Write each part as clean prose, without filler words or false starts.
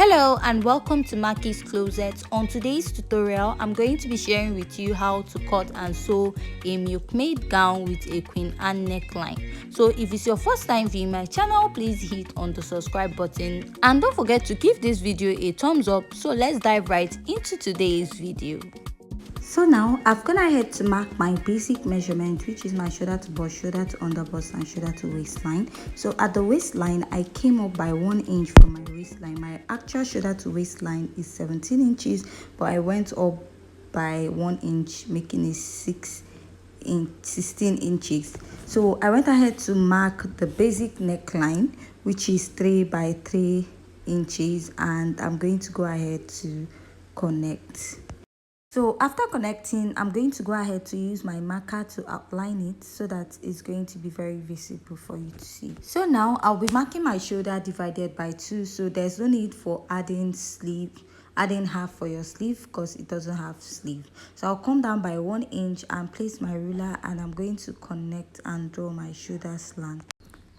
Hello and welcome to Maki's Closet. On today's tutorial, I'm going to be sharing with you how to cut and sew a milkmaid gown with a Queen Anne neckline. So if it's your first time viewing my channel, please hit on the subscribe button and don't forget to give this video a thumbs up. So let's dive right into today's video. So now I've gone ahead to mark my basic measurement, which is my shoulder to bust, shoulder to underbust and shoulder to waistline. So at the waistline, I came up by 1 inch from my waistline. My actual shoulder to waistline is 17 inches, but I went up by 1 inch, making it 16 inches. So I went ahead to mark the basic neckline, which is 3 by 3 inches, and I'm going to go ahead to connect. So after connecting, I'm going to go ahead to use my marker to outline it so that it's going to be very visible for you to see. So now I'll be marking my shoulder divided by 2, so there's no need for adding half for your sleeve because it doesn't have sleeve. So I'll come down by 1 inch and place my ruler, and I'm going to connect and draw my shoulder slant.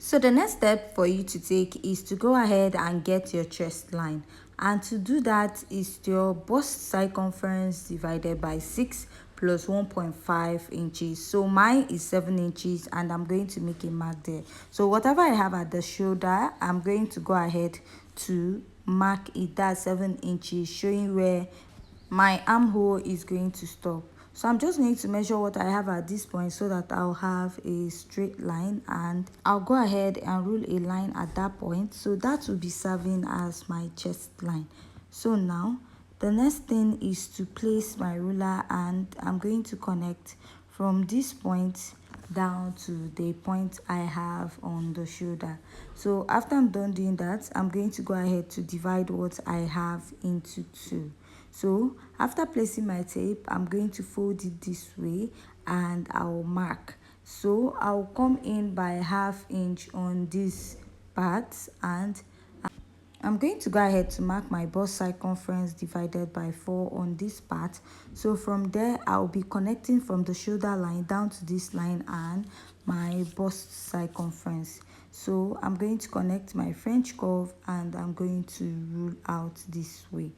So the next step for you to take is to go ahead and get your chest line, and to do that is your bust circumference divided by 6 plus 1.5 inches. So mine is 7 inches and I'm going to make a mark there. So whatever I have at the shoulder, I'm going to go ahead to mark it, that's 7 inches, showing where my armhole is going to stop. So I'm just going to measure what I have at this point so that I'll have a straight line, and I'll go ahead and rule a line at that point. So that will be serving as my chest line. So now the next thing is to place my ruler, and I'm going to connect from this point down to the point I have on the shoulder. So after I'm done doing that, I'm going to go ahead to divide what I have into 2. So after placing my tape, I'm going to fold it this way and I'll mark. So I'll come in by ½ inch on this part, and I'm going to go ahead to mark my bust circumference divided by 4 on this part. So from there, I'll be connecting from the shoulder line down to this line and my bust circumference. So I'm going to connect my French curve and I'm going to rule out this way.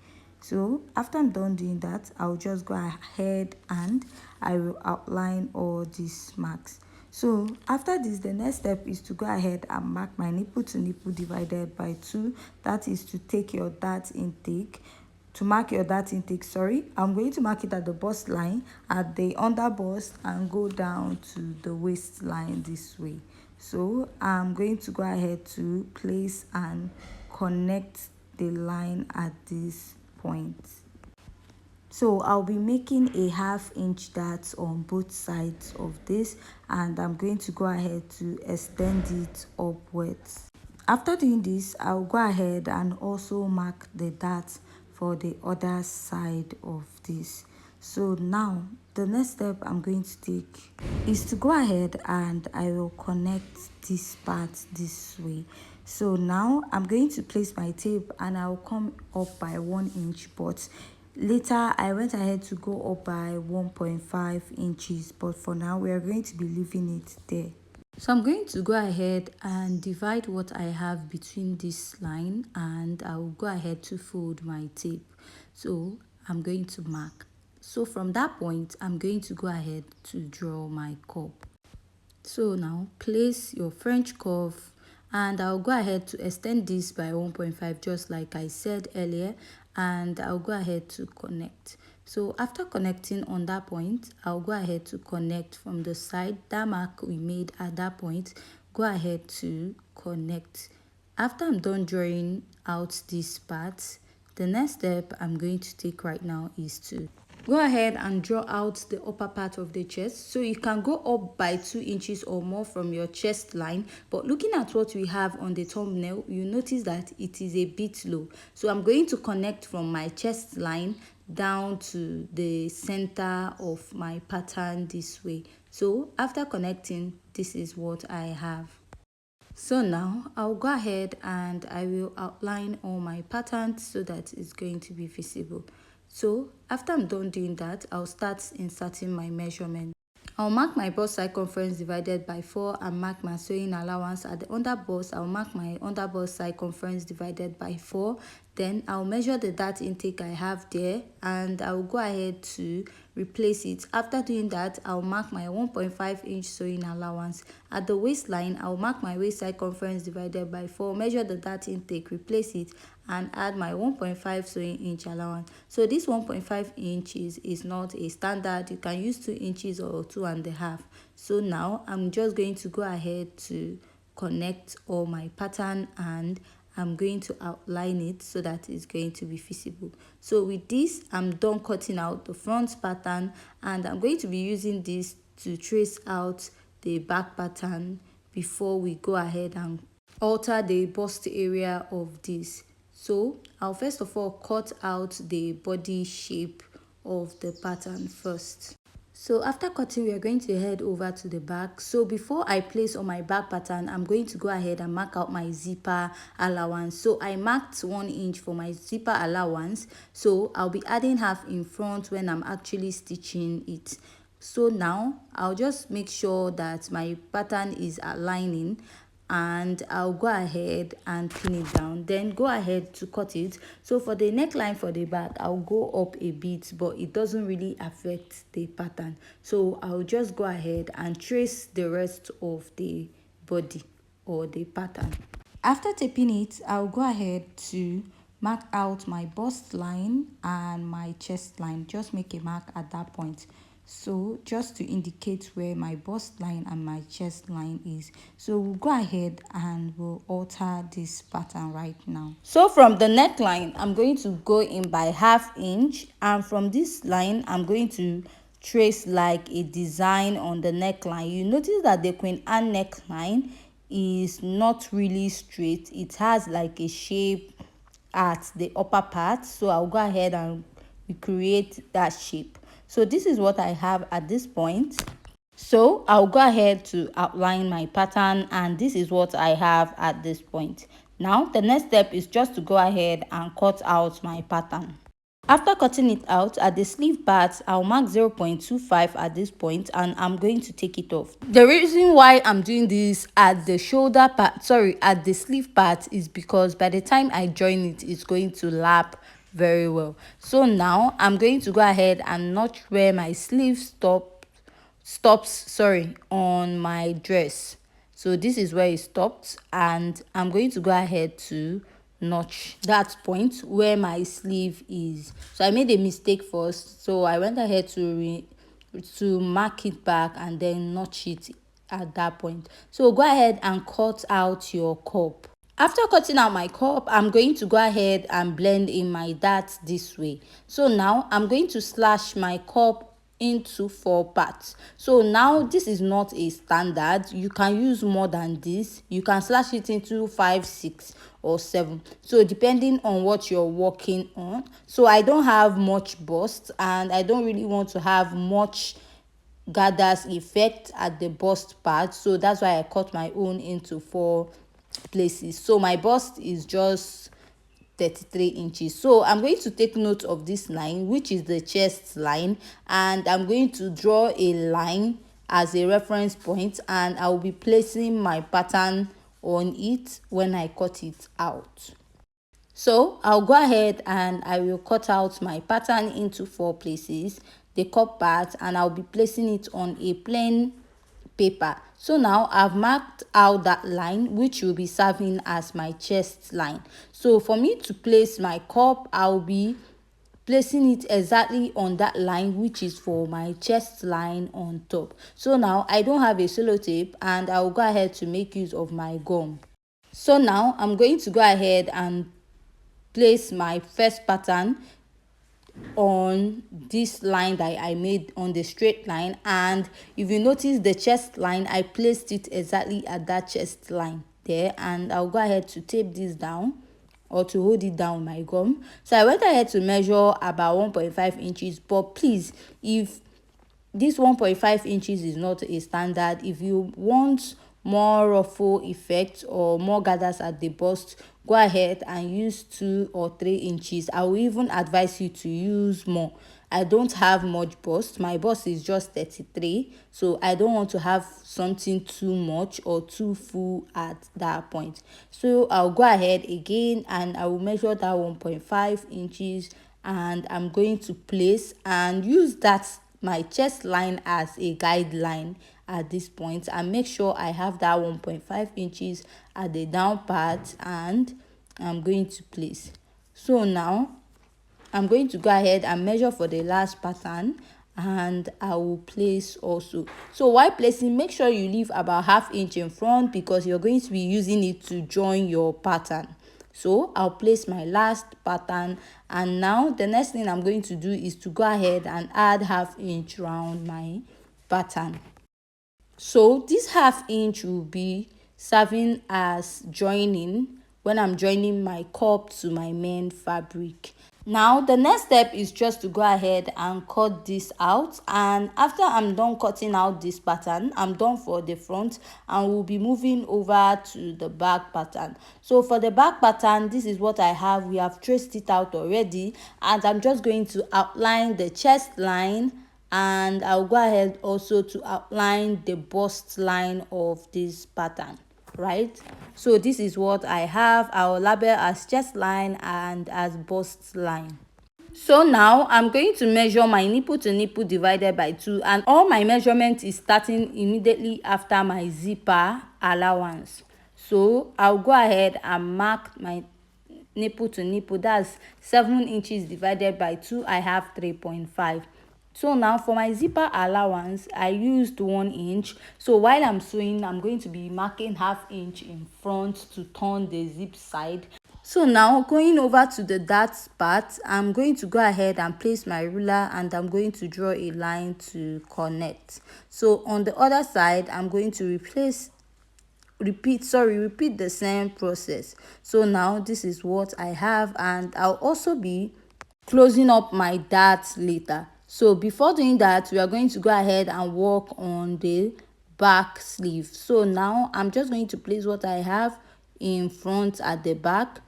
So after I'm done doing that, I'll just go ahead and I will outline all these marks. So after this, the next step is to go ahead and mark my nipple to nipple divided by 2. That is to take your dart intake. To mark your dart intake, I'm going to mark it at the bust line, at the underbust, and go down to the waistline this way. So I'm going to go ahead to place and connect the line at this point. So I'll be making a ½ inch dart on both sides of this, and I'm going to go ahead to extend it upwards. After doing this, I'll go ahead and also mark the dart for the other side of this. So now the next step I'm going to take is to go ahead and I will connect this part this way. So now I'm going to place my tape and I'll come up by 1 inch, but later I went ahead to go up by 1.5 inches, but for now we are going to be leaving it there. So I'm going to go ahead and divide what I have between this line, and I will go ahead to fold my tape. So I'm going to mark. So from that point, I'm going to go ahead to draw my curve. So now place your French curve, and I'll go ahead to extend this by 1.5 just like I said earlier, and I'll go ahead to connect. So after connecting on that point, I'll go ahead to connect from the side. That mark we made at that point, go ahead to connect. After I'm done drawing out this part, the next step I'm going to take right now is to go ahead and draw out the upper part of the chest. So you can go up by 2 inches or more from your chest line, but looking at what we have on the thumbnail, you notice that it is a bit low. So I'm going to connect from my chest line down to the center of my pattern this way. So after connecting, this is what I have. So now I'll go ahead and I will outline all my patterns so that it's going to be visible. So after I'm done doing that, I'll start inserting my measurement. I'll mark my bust circumference divided by 4 and mark my sewing allowance. At the underbust, I'll mark my underbust circumference divided by 4. Then I'll measure the dart intake I have there and I'll go ahead to replace it. After doing that, I'll mark my 1.5 inch sewing allowance. At the waistline, I'll mark my waist circumference divided by 4, measure the dart intake, replace it, and add my 1.5 sewing inch allowance. So this 1.5 inches is not a standard. You can use 2 inches or 2.5. So now I'm just going to go ahead to connect all my pattern and I'm going to outline it so that it's going to be visible. So with this, I'm done cutting out the front pattern and I'm going to be using this to trace out the back pattern before we go ahead and alter the bust area of this. So I'll first of all cut out the body shape of the pattern first. So after cutting, we are going to head over to the back. So before I place on my back pattern, I'm going to go ahead and mark out my zipper allowance. So I marked 1 inch for my zipper allowance. So I'll be adding half in front when I'm actually stitching it. So now I'll just make sure that my pattern is aligning and I'll go ahead and pin it down, then go ahead to cut it. So for the neckline for the back, I'll go up a bit, but it doesn't really affect the pattern. So I'll just go ahead and trace the rest of the body or the pattern. After taping it, I'll go ahead to mark out my bust line and my chest line. Just make a mark at that point. So just to indicate where my bust line and my chest line is. So we'll go ahead and we'll alter this pattern right now. So from the neckline, I'm going to go in by ½ inch, and from this line, I'm going to trace like a design on the neckline. You notice that the Queen Anne neckline is not really straight. It has like a shape at the upper part. So I'll go ahead and recreate that shape. So this is what I have at this point. So I'll go ahead to outline my pattern, and this is what I have at this point. Now the next step is just to go ahead and cut out my pattern. After cutting it out, at the sleeve part, I'll mark 0.25 at this point and I'm going to take it off. The reason why I'm doing this at the shoulder part, at the sleeve part, is because by the time I join it, it's going to lap very well. So now I'm going to go ahead and notch where my sleeve stops on my dress. So this is where it stopped, and I'm going to go ahead to notch that point where my sleeve is. So I made a mistake first, so I went ahead to mark it back and then notch it at that point. So go ahead and cut out your cup. After cutting out my cup, I'm going to go ahead and blend in my dart this way. So now I'm going to slash my cup into 4 parts. So now this is not a standard. You can use more than this. You can slash it into 5, 6 or 7, so depending on what you're working on. So I don't have much bust and I don't really want to have much gathers effect at the bust part, so that's why I cut my own into 4 places. So my bust is just 33 inches. So I'm going to take note of this line, which is the chest line, and I'm going to draw a line as a reference point, and I'll be placing my pattern on it when I cut it out. So I'll go ahead and I will cut out my pattern into 4 places, the cup part, and I'll be placing it on a plain paper. So now I've marked out that line, which will be serving as my chest line. So for me to place my cup, I'll be placing it exactly on that line, which is for my chest line on top. So now I don't have a sellotape and I'll go ahead to make use of my gum. So now I'm going to go ahead and place my first pattern on this line that I made on the straight line, and if you notice the chest line, I placed it exactly at that chest line there, and I'll go ahead to tape this down or to hold it down with my gum. So I went ahead to measure about 1.5 inches, but please, if this 1.5 inches is not a standard, if you want more ruffle effect or more gathers at the bust, go ahead and use 2 or 3 inches. I will even advise you to use more. I don't have much bust. My bust is just 33, so I don't want to have something too much or too full at that point. So I'll go ahead again and I will measure that 1.5 inches, and I'm going to place and use that my chest line as a guideline at this point, and make sure I have that 1.5 inches at the down part, and I'm going to place. So now I'm going to go ahead and measure for the last pattern, and I will place also. So while placing, make sure you leave about ½ inch in front because you're going to be using it to join your pattern. So I'll place my last pattern, and now the next thing I'm going to do is to go ahead and add ½ inch round my pattern. So this ½ inch will be serving as joining when I'm joining my cup to my main fabric. Now the next step is just to go ahead and cut this out, and after I'm done cutting out this pattern, I'm done for the front, and we'll be moving over to the back pattern. So for the back pattern, this is what I have. We have traced it out already, and I'm just going to outline the chest line, and I'll go ahead also to outline the bust line of this pattern, right? So this is what I have. I'll label as chest line and as bust line. So now I'm going to measure my nipple to nipple divided by 2, and all my measurement is starting immediately after my zipper allowance. So I'll go ahead and mark my nipple to nipple. That's 7 inches divided by 2. I have 3.5. So now for my zipper allowance, I used 1 inch. So while I'm sewing, I'm going to be marking ½ inch in front to turn the zip side. So now going over to the dart part, I'm going to go ahead and place my ruler, and I'm going to draw a line to connect. So on the other side, I'm going to repeat the same process. So now this is what I have, and I'll also be closing up my darts later. So before doing that, we are going to go ahead and work on the back sleeve. So now I'm just going to place what I have in front at the back,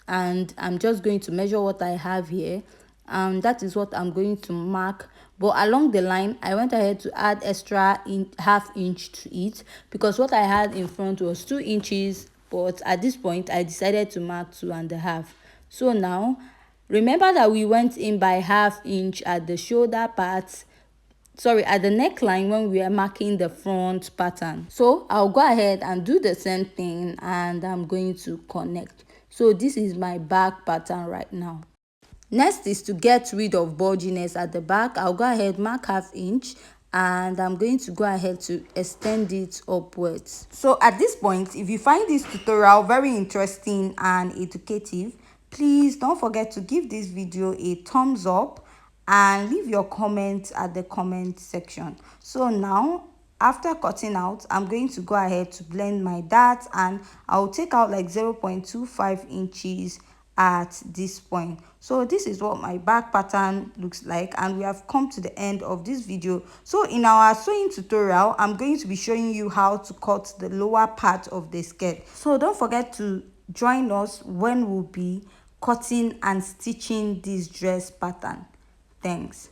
and I'm just going to measure what I have here, and that is what I'm going to mark. But along the line, I went ahead to add extra ½ inch to it because what I had in front was 2 inches, but at this point I decided to mark 2.5. So now remember that we went in by ½ inch at the shoulder part, at the neckline when we are marking the front pattern. So I'll go ahead and do the same thing, and I'm going to connect. So this is my back pattern right now. Next is to get rid of bulginess at the back. I'll go ahead, mark ½ inch, and I'm going to go ahead to extend it upwards. So at this point, if you find this tutorial very interesting and educative, please don't forget to give this video a thumbs up and leave your comments at the comment section. So now after cutting out, I'm going to go ahead to blend my darts, and I'll take out like 0.25 inches at this point. So this is what my back pattern looks like, and we have come to the end of this video. So in our sewing tutorial, I'm going to be showing you how to cut the lower part of the skirt. So don't forget to join us when we'll be cutting and stitching this dress pattern. Thanks.